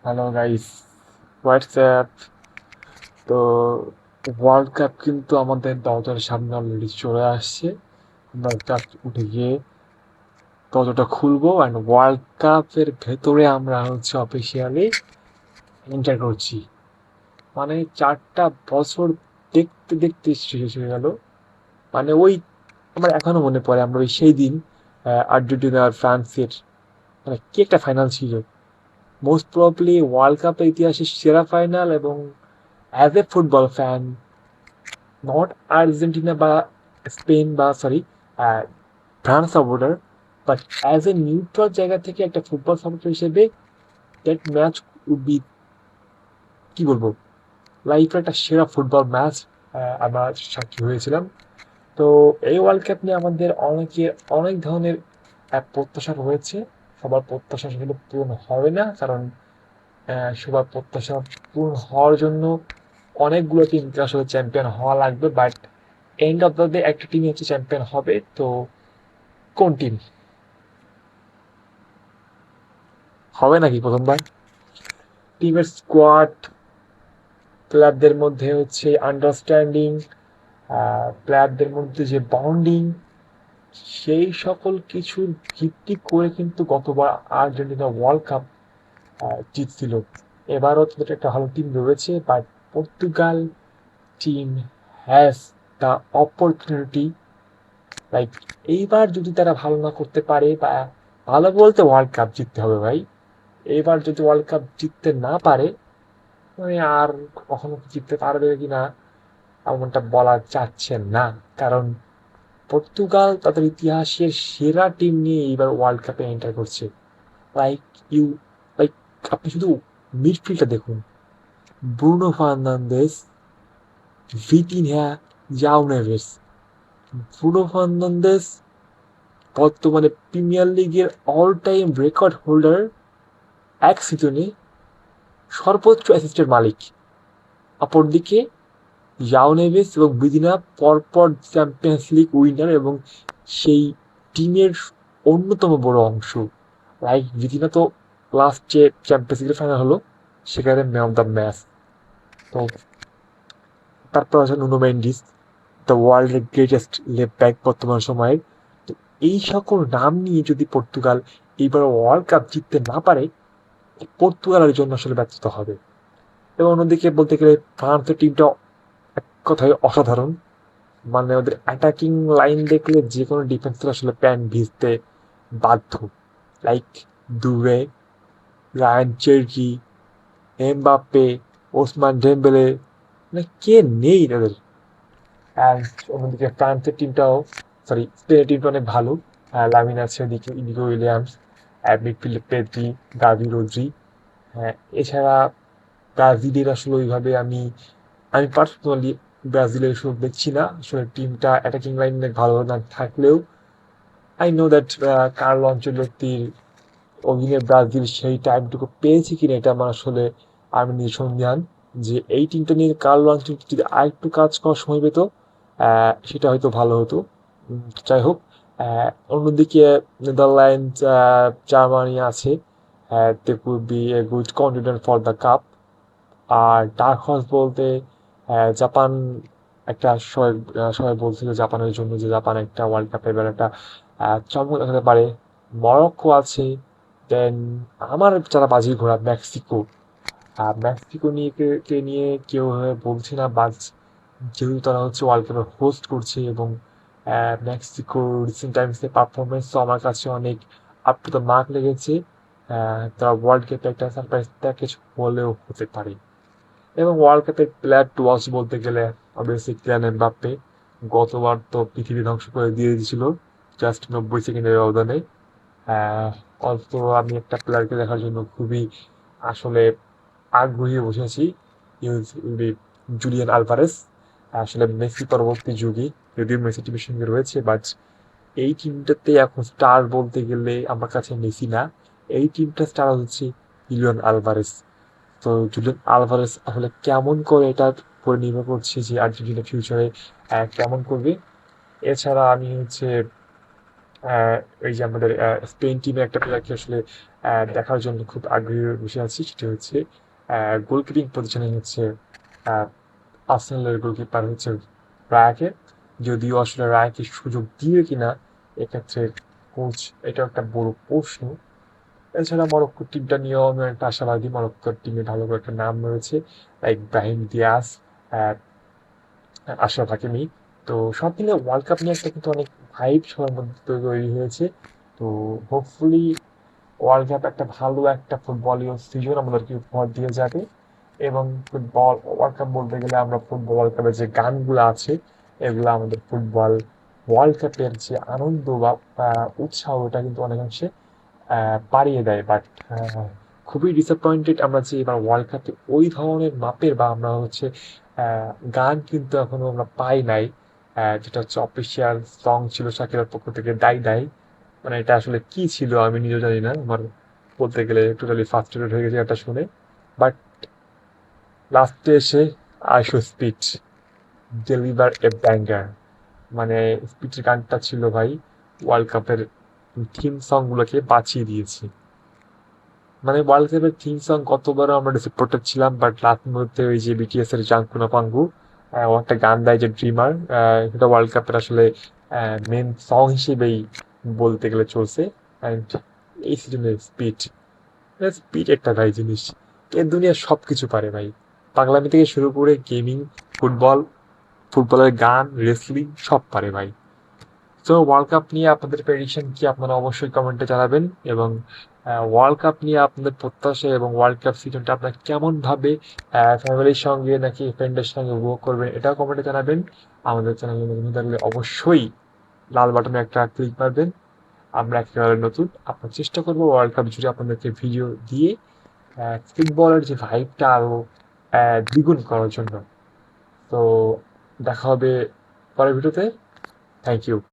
Hello guys, WhatsApp. তো world cup কিন্তু আমাদের দরজার সামনে অলরেডি চলে আসছে। আমরা জাস্ট উঠে গিয়ে দরজাটা খুলবো অ্যান্ড ওয়ার্ল্ড কাপের ভেতরে আমরা অফিসিয়ালি এন্টার করছি। মানে 4টা বছর দেখতে দেখতে শেষ হয়ে গেল। মানে ওই আমার এখনো মনে পড়ে আমরা ওই সেই দিন আর্জেন্টিনা আর ফ্রান্সের মানে কি একটা ফাইনাল ছিল। মোস্ট প্রবাবলি ওয়ার্ল্ড কাপের ইতিহাসের সেরা ফাইনাল। এবং as a football fan, not Argentina বা স্পেন বা sorry France supporter, but as a neutral জায়গা থেকে একটা ফুটবল সাপোর্টার হিসেবে দ্যাট ম্যাচ উড বি, কি বলবো, লাইফের একটা সেরা ফুটবল ম্যাচ আমরা সাক্ষী হয়েছিলাম। তো এই ওয়ার্ল্ড কাপ নিয়ে আমাদের অনেকের অনেক ধরনের প্রত্যাশা রয়েছে। সবার প্রত্যাশা সেগুলো পূরণ হবে না, কারণ সবার প্রত্যাশা পূরণ হওয়ার জন্য অনেকগুলো টিমকে আসলে চ্যাম্পিয়ন হওয়া লাগবে। But end of the day একটা টিমই চ্যাম্পিয়ন হবে। তো কোন টিম হবে নাকি প্রথমবার? টিমের স্কোয়াড, প্লেয়ারদের মধ্যে আন্ডারস্ট্যান্ডিং, প্লেয়ারদের মধ্যে যে বন্ডিং, সেই সকল কিছুর ভিত্তি করে কিন্তু গতবার আর্জেন্টিনা ওয়ার্ল্ড কাপ জিতছিল। এবারও তাদের একটা ভালো টিম রয়েছে, but Portugal team has the opportunity. Like এইবার যদি তারা ভালো না করতে পারে, বা ভালো বলতে ওয়ার্ল্ড কাপ জিততে হবে ভাই। এইবার যদি ওয়ার্ল্ড কাপ জিততে না পারে, মানে আর কখনো জিততে পারবে কিনা এমনটা বলা যাচ্ছে না। কারণ পর্তুগাল তাদের ইতিহাসের সেরা টিম নিয়ে এইবার ওয়ার্ল্ড কাপে এন্টার করছে। লাইক ইউ লাইক আপনি শুধু মিডফিল্ডটা দেখুন: ব্রুনো ফার্নান্দেস, ভিতিনহা, জাও নেভেস। ব্রুনো ফার্নান্দেস বর্তমানে প্রিমিয়ার লিগের অল টাইম রেকর্ড হোল্ডার, এক সিজনে সর্বোচ্চ অ্যাসিস্টের মালিক। অপরদিকে জাও নেভেস এবং বিদিনা পরপর চ্যাম্পিয়ন্স লিগ উইনার এবং সেই টিমের অন্যতম বড় অংশ। লাইক বিদিনা তো লাস্ট যে চ্যাম্পিয়ন্স লিগের ফাইনাল হলো, সেখানে ম্যান অফ দ্য ম্যাচ। তো তারপর আছে নুনো মেন্ডিস, দ্য ওয়ার্ল্ডের গ্রেটেস্ট লেফট ব্যাক বর্তমান সময়ের। তো এই সকল নাম নিয়ে যদি পর্তুগাল এইবার ওয়ার্ল্ড কাপ জিততে না পারে, পর্তুগালের জন্য আসলে ব্যর্থতা হবে। এবং অন্যদিকে বলতে গেলে ফ্রান্সের টিমটা এক কথায় অসাধারণ। মানে ওদের অ্যাটাকিং লাইন দেখলে যে কোনো ডিফেন্সের আসলে প্যান ভিজতে বাধ্য। Like Doue, Rayan Cherki, Mbappe, Ousmane Dembele, মানে কে নেই তাদের। অ্যান্ড অন্যদিকে ফ্রান্সের টিমটাও, সরি স্পেনের টিমটা অনেক ভালো। লামিন আছে ওদিকে, ইনিগো উইলিয়ামস, মিডফিল্ডে পেদ্রি, গাভি, রদ্রি। হ্যাঁ, এছাড়া ব্রাজিলের আসলে ওইভাবে আমি আমি পার্সোনালি ব্রাজিলের শুরু দেখছি না। আসলে টিমটা অ্যাটাকিং লাইন অনেক ভালো না থাকলেও আই নো দ্যাট কার্লো আনচেলত্তির অধীনে ব্রাজিল সেই টাইমটুকু পেয়েছে কিনা, এটা আমার আসলে আমি নিজে সন্দিহান। যে এই টিমটা নিয়ে কার্লো আনচেলত্তি যদি আরেকটু কাজ করার সময় পেত, সেটা হয়তো ভালো হতো। যাই হোক, অন্যদিকে নেদারল্যান্ডস, জার্মানি আছে। They could be a good contender for the cup. আর ডার্ক হর্স বলতে জাপান একটা সবাই সবাই বলছিল জাপানের জন্য, যে জাপান একটা ওয়ার্ল্ড কাপে এবার একটা চমক দেখাতে পারে। মরক্কো আছে। দেন আমার যারা বাজি ঘোড়া, মেক্সিকো। মেক্সিকো নিয়ে কে নিয়ে কেউ বলছে না, বাট যেহেতু তারা ওয়ার্ল্ড কাপের হোস্ট করছে, এবং মেক্সিকোর রিসেন্ট টাইমসের পারফরমেন্সও আমার কাছে অনেক আপ টু দ্য মার্ক লেগেছে। তারা ওয়ার্ল্ড কাপে একটা সারপ্রাইজ প্যাকেজ হলেও হতে পারে। এবং ওয়ার্ল্ড কাপের প্লেয়ার টু ওয়াচ বলতে গেলে অবভিয়াসলি কিলিয়ান এমবাপ্পে। গতবার তো পৃথিবী ধ্বংস করে দিয়ে দিয়েছিল জাস্ট 90 সেকেন্ডের ব্যবধানে। অল্প আমি একটা প্লেয়ারকে দেখার জন্য খুবই আসলে আগ্রহী হয়ে বসে আছি। Julian Alvarez. আসলে মেসি পরবর্তী যুগে, যদিও মেসি টিমের সঙ্গে রয়েছে, বাট এই টিমটাতে এখন স্টার বলতে গেলে আমার কাছে মেসি না, এই টিমটা স্টার জুলিয়ান আলভারেস। তো জুলিয়ান আলভারেস আসলে কেমন করে, এটার উপরে নির্ভর করছে যে আর্জেন্টিনা ফিউচারে কেমন করবে। এছাড়া আমি আহ, এই যে আমাদের স্পেন টিমের একটা প্লেয়ারকে আসলে দেখার জন্য খুব আগ্রহী হয়ে বসে আছি, সেটা হচ্ছে গোলকিপিং পজিশনে হচ্ছে আহ, আর্সেনালের গোলকিপার হচ্ছে রায়াকে। যদিও আসলে রায়াকে সুযোগ দিবে কিনা এক্ষেত্রে কোচ, এটা একটা বড় প্রশ্ন। এছাড়া মরক্কো টিমটা নিয়েও আমি একটা আশাবাদী, মরক্কোর টিমে ভালো করে একটা নাম রয়েছে, লাইক ব্রাহিম দিয়াস, আহ, আশরাফ হাকিমি। তো সব মিলে ওয়ার্ল্ড কাপ নিয়ে একটা কিন্তু অনেক হাইপ সবার মধ্যে তৈরি হয়েছে। তো হোপফুলি ওয়ার্ল্ড কাপ একটা ভালো একটা ফুটবলীয় সিজন আমাদেরকে উপহার দিয়ে যাবে। এবং ফুটবল ওয়ার্ল্ড কাপ বলতে গেলে আমরা ফুটবল ওয়ার্ল্ড কাপের যে গানগুলো আছে, এগুলো আমাদের ফুটবল ওয়ার্ল্ড কাপের যে আনন্দ বা উৎসাহ, ওটা কিন্তু অনেকাংশে বাড়িয়ে দেয়। বাট খুবই ডিসঅ্যাপয়েন্টেড আমরা যে এবার ওয়ার্ল্ড কাপে ওই ধরনের মাপের বা আমরা হচ্ছে গান কিন্তু এখনো আমরা পাই নাই। যেটা হচ্ছে অফিসিয়াল সং ছিল শাকিরার পক্ষ থেকে, দাই দাই। মানে এটা আসলে কি ছিল আমি নিজেও জানি না, আমার বলতে গেলে টোটালি ফার্স্ট্রেটেড হয়ে গেছে এটা শুনে। বাট লাস্টে এসে আইশো স্পিড ডেলিভার এ ব্যাঙ্গার। মানে স্পিডের গানটা ছিল ভাই ওয়ার্ল্ড কাপের থিম সং গুলোকে বাঁচিয়ে দিয়েছে। মানে ওয়ার্ল্ড কাপের থিম সং কতবারও আমরা ডিসঅ্যাপয়েন্টেড ছিলাম, বাট লাস্ট মুহূর্তে ওই যে বিটিএস এর জাংকুনা পাঙ্গু ও একটা গান দেয় যে ড্রিমার, সেটা ওয়ার্ল্ড কাপের আসলে মেন সং হিসেবেই বলতে গেলে চলছে। অ্যান্ড এই সিজনের স্পিড, স্পিড একটা ভাই জিনিস, এ দুনিয়ার সব কিছু পারে ভাই। পাগলামি থেকে শুরু করে গেমিং, ফুটবল, ফুটবলের গান, রেসলিং সব পারে ভাই। তো ওয়ার্ল্ড কাপ নিয়ে আপনাদের প্রেডিকশন কি আপনারা অবশ্যই কমেন্টে জানাবেন। এবং ওয়ার্ল্ড কাপ নিয়ে আপনাদের প্রত্যাশা এবং ওয়ার্ল্ড কাপ সিজনটা আপনার কেমন ভাবে ফ্যামিলির সঙ্গে নাকি ফ্রেন্ডের সঙ্গে উপভোগ করবেন এটাও কমেন্টে জানাবেন। আমাদের চ্যানেলে নতুন থাকলে অবশ্যই লাল বাটনে একটা ক্লিক মারবেন। আমরা একেবারে নতুন, আপনার চেষ্টা করবো ওয়ার্ল্ড কাপ জুড়ে আপনাদেরকে ভিডিও দিয়ে ফুটবলের যে ভাইবটা আরো দ্বিগুণ করার জন্য। তো দেখা হবে পরের ভিডিওতে। Thank you.